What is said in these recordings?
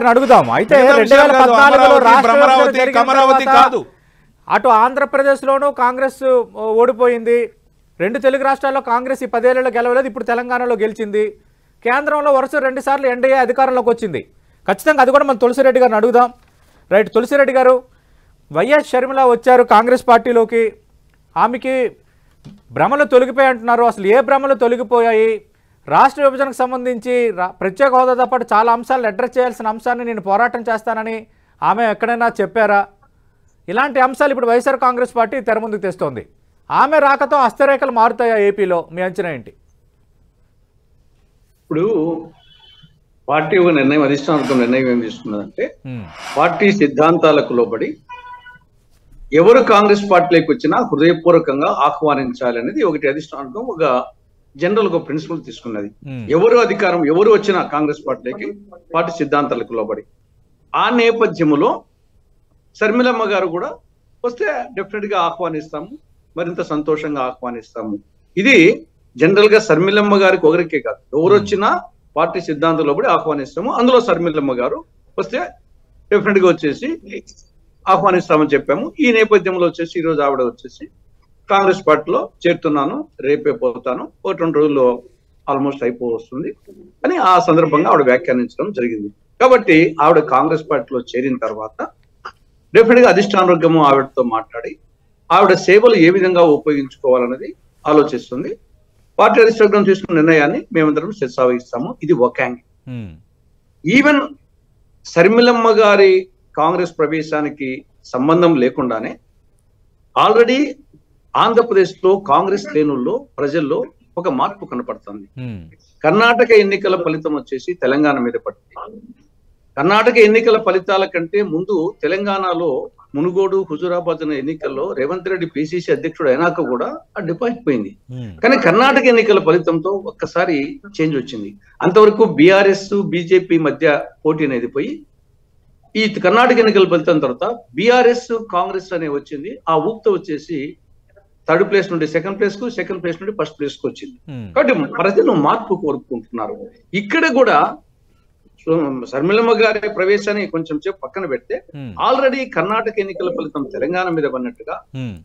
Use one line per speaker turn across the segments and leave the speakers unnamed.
గారిని అడుగుదాం. అయితే 2014లో రాష్ట్ర అటు ఆంధ్రప్రదేశ్లోనూ కాంగ్రెస్ ఓడిపోయింది, 2 తెలుగు రాష్ట్రాల్లో కాంగ్రెస్ ఈ 10 ఏళ్లలో గెలవలేదు, ఇప్పుడు తెలంగాణలో గెలిచింది, కేంద్రంలో వరుస 2 సార్లు ఎన్డీఏ అధికారంలోకి వచ్చింది. ఖచ్చితంగా అది కూడా మనం తులసిరెడ్డి గారిని అడుగుదాం. రైట్, తులసిరెడ్డి గారు, వైఎస్ షర్మిల వచ్చారు కాంగ్రెస్ పార్టీలోకి, ఆమెకి భ్రమలు తొలగిపోయి అంటున్నారు. అసలు ఏ భ్రమలు తొలగిపోయాయి? రాష్ట్ర విభజనకు సంబంధించి ప్రత్యేక హోదాతో పాటు చాలా అంశాలను అడ్రస్ చేయాల్సిన అంశాన్ని నేను పోరాటం చేస్తానని ఆమె ఎక్కడైనా చెప్పారా? ఇలాంటి అంశాలు ఇప్పుడు వైఎస్ఆర్ కాంగ్రెస్ పార్టీ తెర ముందుకు తెస్తోంది. ఆమె రాకతో హస్తరేఖలు మారుతాయా ఏపీలో? మీ అంచనా ఏంటి?
ఇప్పుడు పార్టీ ఒక నిర్ణయం, అధిష్టానం నిర్ణయం ఏం తీసుకున్నదంటే, పార్టీ సిద్ధాంతాలకు లోబడి ఎవరు కాంగ్రెస్ పార్టీలోకి వచ్చినా హృదయపూర్వకంగా ఆహ్వానించాలనేది ఒకటి అధిష్టానం ఒక జనరల్ ఒక ప్రిన్సిపల్ తీసుకున్నది. ఎవరు అధికారం ఎవరు వచ్చినా కాంగ్రెస్ పార్టీలోకి పార్టీ సిద్ధాంతాలకు లోబడి. ఆ నేపథ్యంలో షర్మిలమ్మ గారు కూడా వస్తే డెఫినెట్ గా ఆహ్వానిస్తాము, మరింత సంతోషంగా ఆహ్వానిస్తాము. ఇది జనరల్ గా షర్మిలమ్మ గారికి ఒకరికే కాదు, ఎవరు వచ్చినా పార్టీ సిద్ధాంతంలో లోబడి ఆహ్వానిస్తాము. అందులో షర్మిలమ్మ గారు వస్తే డెఫినెట్ గా వచ్చేసి ఆహ్వానిస్తామని చెప్పాము. ఈ నేపథ్యంలో వచ్చేసి ఈరోజు ఆవిడ వచ్చేసి కాంగ్రెస్ పార్టీలో చేరుతున్నాను, రేపే పోతాను, 1-2 రోజుల్లో ఆల్మోస్ట్ వస్తుంది అని ఆ సందర్భంగా ఆవిడ వ్యాఖ్యానించడం జరిగింది. కాబట్టి ఆవిడ కాంగ్రెస్ పార్టీలో చేరిన తర్వాత డెఫినెట్ గా అధిష్టాన వర్గము ఆవిడతో మాట్లాడి ఆవిడ సేవలు ఏ విధంగా ఉపయోగించుకోవాలన్నది ఆలోచిస్తుంది. పార్టీ అధిష్టానం తీసుకున్న నిర్ణయాన్ని మేమందరం శిరసావహిస్తాము. ఇది ఒక యాంగిల్. ఈవెన్ షర్మిలమ్మ గారి కాంగ్రెస్ ప్రవేశానికి సంబంధం లేకుండానే ఆల్రెడీ ఆంధ్రప్రదేశ్ లో కాంగ్రెస్ శ్రేణుల్లో ప్రజల్లో ఒక మార్పు కనపడుతుంది. కర్ణాటక ఎన్నికల ఫలితం వచ్చేసి తెలంగాణ మీద పడింది. కర్ణాటక ఎన్నికల ఫలితాల కంటే ముందు తెలంగాణలో మునుగోడు, హుజూరాబాద్ అనే ఎన్నికల్లో రేవంత్ రెడ్డి పిసిసి అధ్యక్షుడు అయినాక కూడా ఆ డిపాజిట్ పోయింది. కానీ కర్ణాటక ఎన్నికల ఫలితంతో ఒక్కసారి చేంజ్ వచ్చింది. అంతవరకు బీఆర్ఎస్ బీజేపీ మధ్య పోటీ అనేది పోయి ఈ కర్ణాటక ఎన్నికల ఫలితం తర్వాత బీఆర్ఎస్ కాంగ్రెస్ అనే వచ్చింది. ఆ ఊపుతో వచ్చేసి 3rd ప్లేస్ నుండి 2nd ప్లేస్ కు, 2nd ప్లేస్ నుండి 1st ప్లేస్ కు వచ్చింది. కాబట్టి ప్రజలు మార్పు కోరుకుంటున్నారు. ఇక్కడ కూడా షర్మిలమ్మ గారి ప్రవేశాన్ని కొంచెం సేపు పక్కన పెడితే ఆల్రెడీ కర్ణాటక ఎన్నికల ఫలితం తెలంగాణ మీద పడినట్టుగా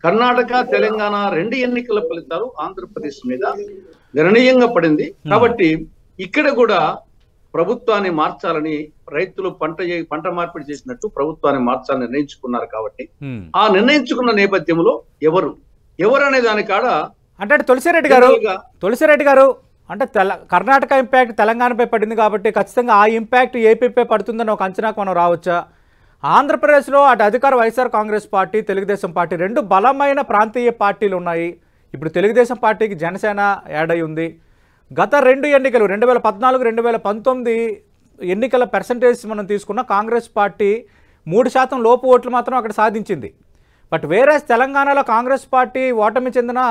కర్ణాటక తెలంగాణ 2 ఎన్నికల ఫలితాలు ఆంధ్రప్రదేశ్ మీద గణనీయంగా పడింది. కాబట్టి ఇక్కడ కూడా ప్రభుత్వాన్ని మార్చాలని రైతులు పంట మార్పిడి చేసినట్టు ప్రభుత్వాన్ని మార్చాలని నిర్ణయించుకున్నారు. కాబట్టి ఆ నిర్ణయించుకున్న నేపథ్యంలో ఎవరు అనే దాని కాడ
అంటే తులసిరెడ్డి గారు అంటే కర్ణాటక ఇంపాక్ట్ తెలంగాణపై పడింది కాబట్టి ఖచ్చితంగా ఆ ఇంపాక్ట్ ఏపీపై పడుతుందని ఒక అంచనాకు మనం రావచ్చా? ఆంధ్రప్రదేశ్లో అటు అధికార వైఎస్ఆర్ కాంగ్రెస్ పార్టీ, తెలుగుదేశం పార్టీ 2 బలమైన ప్రాంతీయ పార్టీలు ఉన్నాయి. ఇప్పుడు తెలుగుదేశం పార్టీకి జనసేన యాడ్ అయి ఉంది. గత 2 ఎన్నికలు 2014, 2019 ఎన్నికల పర్సంటేజ్ మనం తీసుకున్న కాంగ్రెస్ పార్టీ 3% లోపు ఓట్లు మాత్రం అక్కడ సాధించింది. బట్ వేరే తెలంగాణలో కాంగ్రెస్ పార్టీ ఓటమి చెందిన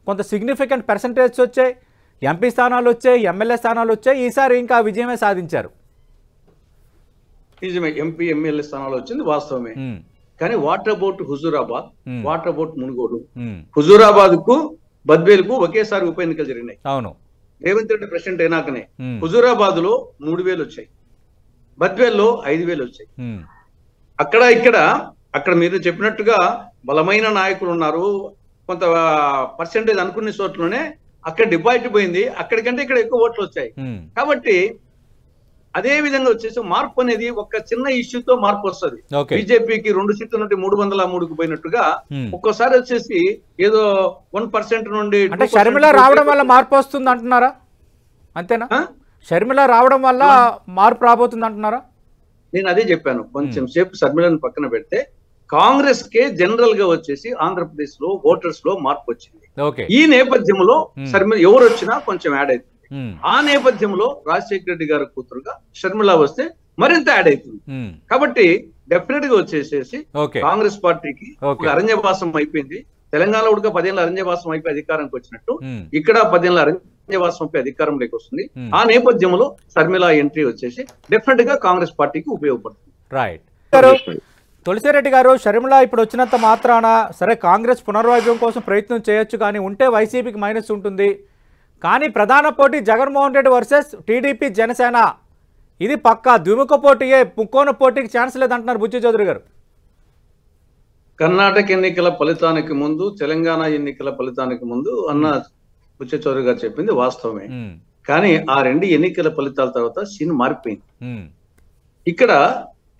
కొంత సిగ్నిఫికెంట్ పర్సంటేజ్ వచ్చాయి, ఎంపీ స్థానాలు వచ్చాయి, ఎమ్మెల్యే స్థానాలు వచ్చాయి. ఈసారి ఇంకా విజయమే సాధించారు.
నిజమే, ఎంపీ ఎమ్మెల్యే స్థానాలు వచ్చింది వాస్తవమే. కానీ what about Huzurabad, what about Munugode? Huzurabad కు బద్వేల్ కు ఒకేసారి ఉప ఎన్నికలు జరిగినాయి.
అవును,
రేవంత్ రెడ్డి ప్రెసిడెంట్ అయినాకనే హుజూరాబాద్ లో 3000 వచ్చాయి, బద్వేల్లో 5000 వచ్చాయి. అక్కడ మీరు చెప్పినట్టుగా బలమైన నాయకులు ఉన్నారు. కొంత పర్సెంటేజ్ అనుకునే చోట్లోనే అక్కడ డిపాజిట్ పోయింది, అక్కడికంటే ఇక్కడ ఎక్కువ ఓట్లు వచ్చాయి. కాబట్టి అదే విధంగా వచ్చేసి మార్పు అనేది ఒక చిన్న ఇష్యూతో మార్పు వస్తుంది. బీజేపీకి 2 సీట్ల నుండి 303కు పోయినట్టుగా ఒక్కోసారి వచ్చేసి ఏదో 1% నుండి
షర్మిల రావడం వల్ల మార్పు వస్తుంది అంటున్నారా? అంతేనా? షర్మిల రావడం వల్ల మార్పు రాబోతుంది అంటున్నారా?
నేను అదే చెప్పాను. కొంచెం సేపు షర్మిలను పక్కన పెడితే కాంగ్రెస్ కే జనరల్ గా వచ్చేసి ఆంధ్రప్రదేశ్ లో ఓటర్స్ లో మార్పు వచ్చింది. ఈ నేపథ్యంలో షర్మిల ఎవరు వచ్చినా కొంచెం యాడ్ అవుతుంది. ఆ నేపథ్యంలో రాజశేఖర రెడ్డి గారి కూతురుగా షర్మిల వస్తే మరింత యాడ్ అవుతుంది. కాబట్టి డెఫినెట్ గా వచ్చేసేసి కాంగ్రెస్ పార్టీకి ఒక అరణ్యవాసం అయిపోయింది. తెలంగాణలో కూడా 10 ఏళ్ళ అరణ్యవాసం అయిపోయి అధికారానికి వచ్చినట్టు ఇక్కడ 10 ఏళ్ళ అరణ్యవాసంపై అధికారంలోకి వస్తుంది. ఆ నేపథ్యంలో షర్మిల ఎంట్రీ వచ్చేసి డెఫినెట్ గా కాంగ్రెస్ పార్టీకి ఉపయోగపడుతుంది.
రైట్. తులసిరెడ్డి గారు, షర్మిల ఇప్పుడు వచ్చినంత మాత్రాన సరే కాంగ్రెస్ పునర్వైభవం కోసం ప్రయత్నం చేయొచ్చు, కానీ ఉంటే వైసీపీకి మైనస్ ఉంటుంది. కానీ ప్రధాన పోటీ జగన్మోహన్ రెడ్డి వర్సెస్ టీడీపీ జనసేన ఇది పక్కా ద్విముఖ పోటీయే, ముక్కోన పోటీకి ఛాన్స్ లేదంటున్నారు బుచ్చి చౌదరి గారు.
కర్ణాటక ఎన్నికల ఫలితానికి ముందు, తెలంగాణ ఎన్నికల ఫలితానికి ముందు అన్న బుచ్చ చౌదరి గారు చెప్పింది వాస్తవమే. కానీ ఆ రెండు ఎన్నికల ఫలితాల తర్వాత సీన్ మారిపోయింది. ఇక్కడ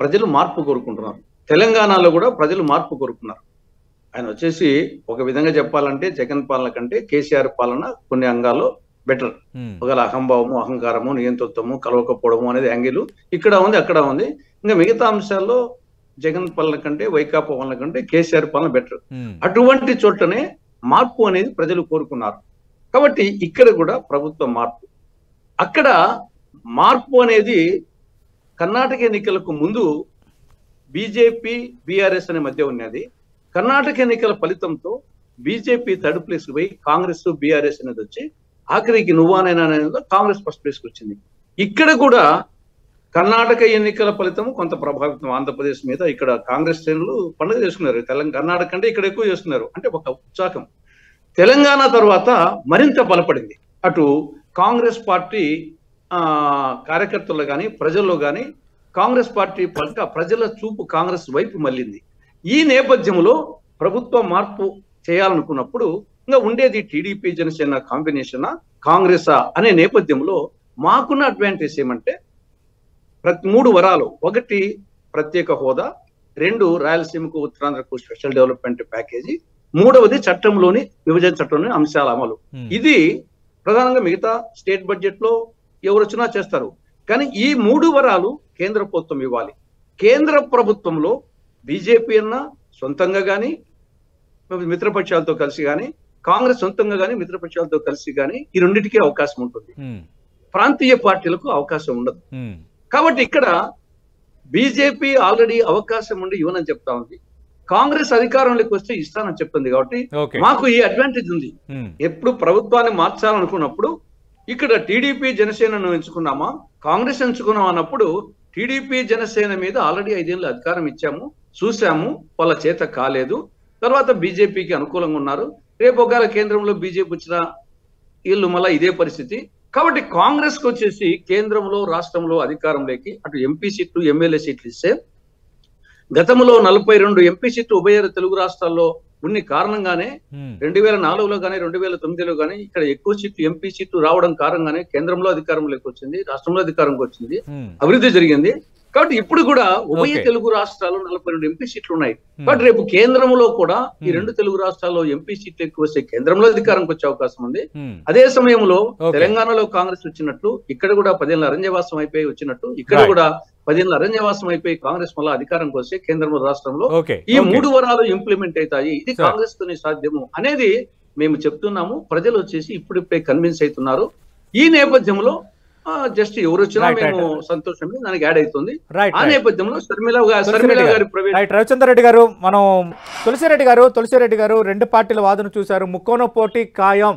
ప్రజలు మార్పు కోరుకుంటున్నారు. తెలంగాణలో కూడా ప్రజలు మార్పు కోరుకున్నారు. ఆయన వచ్చేసి ఒక విధంగా చెప్పాలంటే జగన్ పాలన కంటే కేసీఆర్ పాలన కొన్ని అంగాల్లో బెటర్. ఒకవేళ అహంభావము, అహంకారము, నియంతృత్వము, కలవకపోవడము అనేది యాంగిల్ ఇక్కడ ఉంది, అక్కడ ఉంది. ఇంకా మిగతా అంశాల్లో జగన్ పాలన కంటే, వైకాపా పాలన కంటే కేసీఆర్ పాలన బెటర్. అటువంటి చోటనే మార్పు అనేది ప్రజలు కోరుకున్నారు. కాబట్టి ఇక్కడ కూడా ప్రభుత్వ మార్పు. అక్కడ మార్పు అనేది కర్ణాటక ఎన్నికలకు ముందు బీజేపీ బీఆర్ఎస్ అనే మధ్య ఉన్నది. కర్ణాటక ఎన్నికల ఫలితంతో బీజేపీ థర్డ్ ప్లేస్ పోయి కాంగ్రెస్ బీఆర్ఎస్ అనేది వచ్చి ఆఖరికి నువ్వానైనా అనేది కాంగ్రెస్ ఫస్ట్ ప్లేస్కి వచ్చింది. ఇక్కడ కూడా కర్ణాటక ఎన్నికల ఫలితం కొంత ప్రభావితం ఆంధ్రప్రదేశ్ మీద. ఇక్కడ కాంగ్రెస్ శ్రేణులు పండుగ చేసుకున్నారు. కర్ణాటక కంటే ఇక్కడ ఎక్కువ చేస్తున్నారు, అంటే ఒక ఉత్సాహం. తెలంగాణ తర్వాత మరింత బలపడింది. అటు కాంగ్రెస్ పార్టీ కార్యకర్తల్లో కానీ ప్రజల్లో కానీ కాంగ్రెస్ పార్టీ పట్ల ప్రజల చూపు కాంగ్రెస్ వైపు మళ్ళింది. ఈ నేపథ్యంలో ప్రభుత్వ మార్పు చేయాలనుకున్నప్పుడు ఇంకా ఉండేది టీడీపీ జనసేన కాంబినేషన్ కాంగ్రెస్ అనే నేపథ్యంలో మాకున్న అడ్వాంటేజ్ ఏమంటే మూడు వరాలు. ఒకటి ప్రత్యేక హోదా, రెండు రాయలసీమకు ఉత్తరాంధ్రకు స్పెషల్ డెవలప్మెంట్ ప్యాకేజీ, మూడవది చట్టంలోని విభజన చట్టంలోని అంశాల అమలు. ఇది ప్రధానంగా మిగతా స్టేట్ బడ్జెట్ లో ఎవరు వచ్చినా చేస్తారు. కానీ ఈ మూడు వరాలు కేంద్ర ప్రభుత్వం ఇవ్వాలి. కేంద్ర ప్రభుత్వంలో బీజేపీ అన్న సొంతంగా కానీ మిత్రపక్షాలతో కలిసి కానీ, కాంగ్రెస్ సొంతంగా కానీ మిత్రపక్షాలతో కలిసి కానీ ఈ రెండింటికి అవకాశం ఉంటుంది. ప్రాంతీయ పార్టీలకు అవకాశం ఉండదు. కాబట్టి ఇక్కడ బీజేపీ ఆల్రెడీ అవకాశం ఉండి ఇవ్వనని చెప్తా ఉంది. కాంగ్రెస్ అధికారంలోకి వస్తే ఇస్తానని చెప్తుంది. కాబట్టి మాకు ఈ అడ్వాంటేజ్ ఉంది. ఎప్పుడు ప్రభుత్వాన్ని మార్చాలనుకున్నప్పుడు ఇక్కడ టీడీపీ జనసేనను ఎంచుకున్నామా, కాంగ్రెస్ ఎంచుకున్నాం అన్నప్పుడు టీడీపీ జనసేన మీద ఆల్రెడీ 5 ఏళ్ళు అధికారం ఇచ్చాము, చూసాము, వాళ్ళ చేత కాలేదు. తర్వాత బీజేపీకి అనుకూలంగా ఉన్నారు. రేపు ఒకవేళ కేంద్రంలో బీజేపీ వచ్చిన వీళ్ళు మళ్ళీ ఇదే పరిస్థితి. కాబట్టి కాంగ్రెస్ కు వచ్చేసి కేంద్రంలో రాష్ట్రంలో అధికారంలోకి అటు ఎంపీ సీట్లు ఎమ్మెల్యే సీట్లు ఇస్తే గతంలో 42 ఎంపీ సీట్లు ఉభయ తెలుగు రాష్ట్రాల్లో ఉన్న కారణంగానే 2004లో కానీ 2009లో కానీ ఇక్కడ ఎక్కువ సీట్లు ఎంపీ సీట్లు రావడం కారణంగానే కేంద్రంలో అధికారంలోకి వచ్చింది, రాష్ట్రంలో అధికారంకి వచ్చింది, అభివృద్ధి జరిగింది. కాబట్టి ఇప్పుడు కూడా ఉభయ తెలుగు రాష్ట్రాల్లో 42 ఎంపీ సీట్లు ఉన్నాయి. కాబట్టి రేపు కేంద్రంలో కూడా ఈ 2 తెలుగు రాష్ట్రాల్లో ఎంపీ సీట్లు ఎక్కువ వస్తే కేంద్రంలో అధికారంకి వచ్చే అవకాశం ఉంది. అదే సమయంలో తెలంగాణలో కాంగ్రెస్ వచ్చినట్లు ఇక్కడ కూడా 10 ఏళ్ళ అరణ్యవాసం అయిపోయి వచ్చినట్టు ఇక్కడ కూడా 10 ఏళ్ళ అరణ్యవాసం అయిపోయి కాంగ్రెస్ మళ్ళీ అధికారంకి వస్తే కేంద్రంలో రాష్ట్రంలో ఈ 3 వరాలు ఇంప్లిమెంట్ అవుతాయి. ఇది కాంగ్రెస్ తోనే సాధ్యము అనేది మేము చెప్తున్నాము. ప్రజలు వచ్చేసి ఇప్పుడిప్పుడే కన్విన్స్ అవుతున్నారు. ఈ నేపథ్యంలో జస్ట్ ఎవరు వచ్చినా మేము సంతోషమే దానికి యాడ్ అవుతుంది. ఆ నేపథ్యంలో శర్మిల గారి
రవిచంద్ర రెడ్డి గారు, మనం తులసిరెడ్డి గారు 2 పార్టీల వాదన చూశారు. ముక్కోన పోటీ ఖాయం.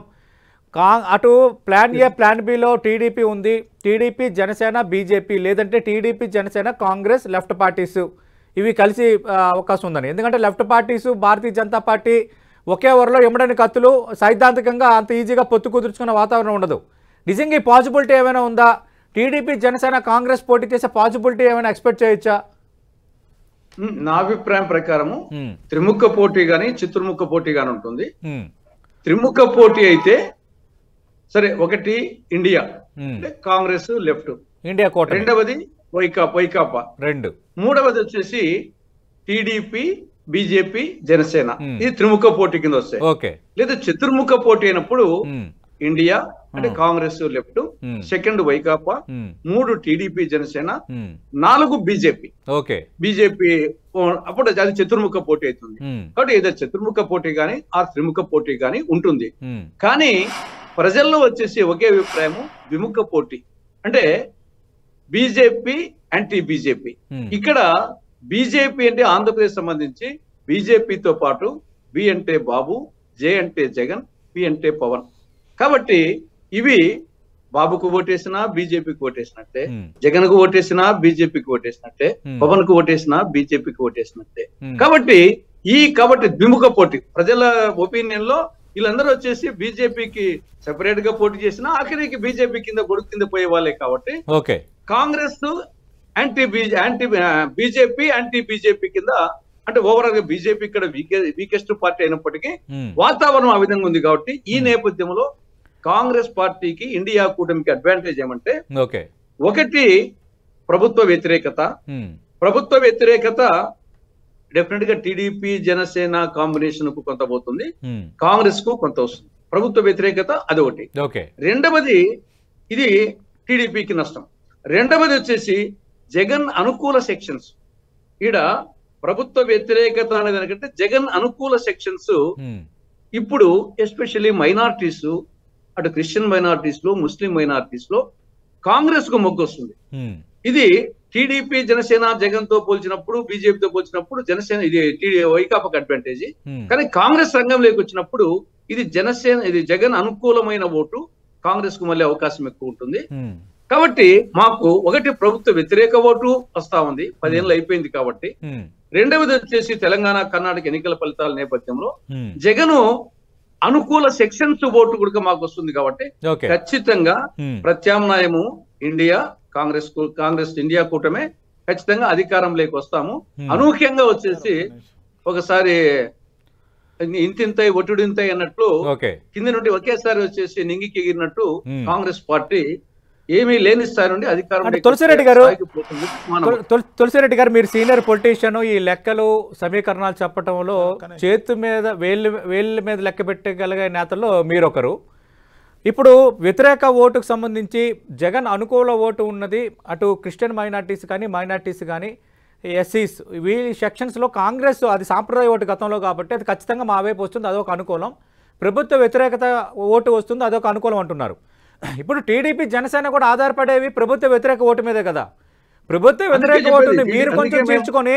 అటు plan A plan below TDP ఉంది, టీడీపీ జనసేన బీజేపీ, లేదంటే TDP Janasena Congress left parties ఇవి కలిసి అవకాశం ఉందని. ఎందుకంటే left parties Bharatiya Janata party ఒకే ఓవర్లో ఎమ్మడని కత్తులు, సైద్ధాంతికంగా అంత ఈజీగా పొత్తు కుదుర్చుకున్న వాతావరణం ఉండదు. నిజంగా ఈ పాసిబిలిటీ ఏమైనా ఉందా? టీడీపీ జనసేన కాంగ్రెస్ పోటీ చేసే పాసిబిలిటీ ఏమైనా ఎక్స్పెక్ట్ చేయొచ్చా?
నా అభిప్రాయం ప్రకారము త్రిముఖ పోటీ గాని చతుర్ముఖ పోటీ గాని ఉంటుంది. త్రిముఖ పోటీ అయితే సరే, ఒకటి ఇండియా అంటే కాంగ్రెస్ లెఫ్ట్,
ఇండియా కోట,
రెండవది వైకాపా, మూడవది వచ్చేసి టీడీపీ బీజేపీ జనసేన. ఇది త్రిముఖ పోటీ కింద వస్తాయి. లేదా చతుర్ముఖ పోటీ అయినప్పుడు ఇండియా అంటే Congress left, second Vaikapa, 3 TDP Janasena, 4 BJP. BJP అప్పుడు అది చతుర్ముఖ పోటీ అవుతుంది. కాబట్టి ఏదో చతుర్ముఖ పోటీ గాని ఆ త్రిముఖ పోటీ గాని ఉంటుంది. కానీ ప్రజల్లో వచ్చేసి ఒకే అభిప్రాయము ద్విముఖ పోటీ అంటే బీజేపీ యాంటీ బీజేపీ. ఇక్కడ బీజేపీ అంటే ఆంధ్రప్రదేశ్ సంబంధించి బీజేపీతో పాటు బి అంటే బాబు, జే అంటే జగన్, పి అంటే పవన్. కాబట్టి ఇవి బాబుకు ఓటేసినా బీజేపీకి ఓటేసినట్టే, జగన్ కు ఓటేసినా బీజేపీకి ఓటేసినట్టే, పవన్ కు ఓటేసినా బీజేపీకి ఓటేసినట్టే. కాబట్టి ద్విముఖ పోటీ ప్రజల ఒపీనియన్ లో వీళ్ళందరూ వచ్చేసి బీజేపీకి సెపరేట్ గా పోటీ చేసినా ఆఖరికి బీజేపీ కింద గొడుగు కింద పోయే వాళ్ళే. కాబట్టి Congress anti BJP anti BJP కింద, అంటే ఓవరాల్ గా బీజేపీ ఇక్కడ వీకెస్ట్ పార్టీ అయినప్పటికీ వాతావరణం ఆ విధంగా ఉంది. కాబట్టి ఈ నేపథ్యంలో కాంగ్రెస్ పార్టీకి ఇండియా కూటమికి అడ్వాంటేజ్ ఏమంటే, ఒకటి ప్రభుత్వ వ్యతిరేకత. ప్రభుత్వ వ్యతిరేకత డెఫినెట్ గా టీడీపీ జనసేన కాంబినేషన్ కు కొంత పోతుంది, కాంగ్రెస్ కు కొంత వస్తుంది. ప్రభుత్వ వ్యతిరేకత అది ఒకటి. రెండవది ఇది టీడీపీకి నష్టం. రెండవది వచ్చేసి జగన్ అనుకూల సెక్షన్స్. ఈడ ప్రభుత్వ వ్యతిరేకత అనేది దానికంటే జగన్ అనుకూల సెక్షన్స్ ఇప్పుడు ఎస్పెషల్లీ మైనారిటీస్, అటు క్రిస్టియన్ మైనారిటీస్ లో, ముస్లిం మైనారిటీస్ లో కాంగ్రెస్ కు మొగ్గు వస్తుంది. ఇది టీడీపీ జనసేన జగన్ తో పోల్చినప్పుడు, బీజేపీతో పోల్చినప్పుడు జనసేన ఇది వైకాపాకు అడ్వాంటేజ్. కానీ కాంగ్రెస్ రంగంలోకి వచ్చినప్పుడు ఇది జగన్ అనుకూలమైన ఓటు కాంగ్రెస్ కు మళ్ళీ అవకాశం ఎక్కువ ఉంటుంది. కాబట్టి మాకు ఒకటి ప్రభుత్వ వ్యతిరేక ఓటు వస్తా ఉంది, 10 ఏళ్ళు అయిపోయింది కాబట్టి. రెండవది వచ్చేసి తెలంగాణ కర్ణాటక ఎన్నికల ఫలితాల నేపథ్యంలో జగన్ అనుకూల సెక్షన్స్ ఓటు కూడా మాకు వస్తుంది. కాబట్టి ఖచ్చితంగా ప్రత్యామ్నాయము ఇండియా కాంగ్రెస్ ఇండియా కూటమే ఖచ్చితంగా అధికారంలోకి వస్తాము. అనూహ్యంగా వచ్చేసి ఒకసారి ఇంతింతై ఒట్టుడింతై అన్నట్లు కింద నుండి ఒకేసారి వచ్చేసి నింగికి ఎగిరినట్టు కాంగ్రెస్ పార్టీ ఏమీ లేని స్థాయి నుండి అధికారం.
తులసిరెడ్డి గారు, మీరు సీనియర్ పొలిటీషియన్, ఈ లెక్కలు సమీకరణాలు చెప్పడంలో చేతు మీద వేళ్ళ మీద లెక్క పెట్టగలిగే నేతల్లో మీరొకరు. ఇప్పుడు వ్యతిరేక ఓటుకు సంబంధించి జగన్ అనుకూల ఓటు ఉన్నది, అటు క్రిస్టియన్ మైనార్టీస్ కానీ ఎస్సీస్ ఈ సెక్షన్స్లో కాంగ్రెస్ అది సాంప్రదాయ ఓటు గతంలో కాబట్టి అది ఖచ్చితంగా మా వైపు వస్తుంది, అదొక అనుకూలం. ప్రభుత్వ వ్యతిరేకత ఓటు వస్తుంది, అదొక అనుకూలం అంటున్నారు. ఇప్పుడు టీడీపీ జనసేన కూడా ఆధారపడేవి ప్రభుత్వ వ్యతిరేక ఓటు మీదే కదా. ప్రభుత్వ వ్యతిరేక ఓటుని మీరు కొంచెం చీల్చుకొని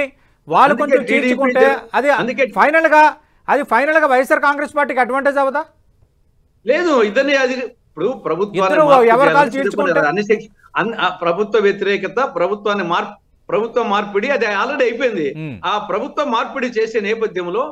వాళ్ళు కొంచెం చీల్చుకుంటే అది ఫైనల్ గా వైఎస్ఆర్ కాంగ్రెస్ పార్టీకి అడ్వాంటేజ్ అవదా?
లేదు, ఇద్దరిని అది ఇప్పుడు ప్రభుత్వం ప్రభుత్వ వ్యతిరేకత, ప్రభుత్వ మార్పిడి అది ఆల్రెడీ అయిపోయింది. ఆ ప్రభుత్వ మార్పిడి చేసే నేపథ్యంలో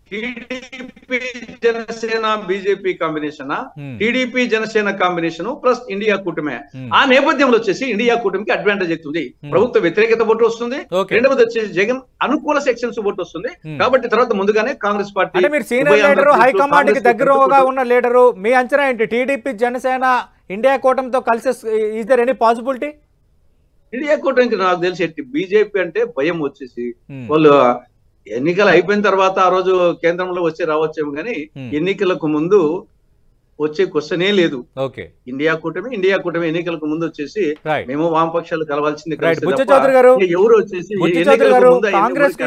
TDP Janasena BJP combination, TDP Janasena combination plus India కూటమి, ఆ నేపథ్యంలో వచ్చేసి ఇండియా కూటమికి అడ్వాంటేజ్ అవుతుంది. ప్రభుత్వ వ్యతిరేకత ఓటు వస్తుంది, రెండవది వచ్చేసి జగన్ అనుకూల సెక్షన్స్ ఓటు వస్తుంది. కాబట్టి తర్వాత ముందుగానే కాంగ్రెస్ పార్టీ,
అంటే మీరు సీనియర్ లీడర్, హైకమాండ్ కి దగ్గరగా ఉన్న లీడరు, మీ అంచనా ఏంటి? టీడీపీ జనసేన ఇండియా కూటమితో కలిసి is there any possibility?
India కూటమికి నాకు తెలిసి బీజేపీ అంటే భయం వచ్చేసి వాళ్ళు ఎన్నికలు అయిపోయిన తర్వాత ఆ రోజు కేంద్రంలో రావచ్చేమో కానీ ఎన్నికలకు ముందు వచ్చే క్వశ్చనే లేదు. ఇండియా కూటమి ఎన్నికలకు ముందు వచ్చేసి మేము వామపక్షాలు కలవాల్సింది.
ఎవరు వచ్చేసి
కాంగ్రెస్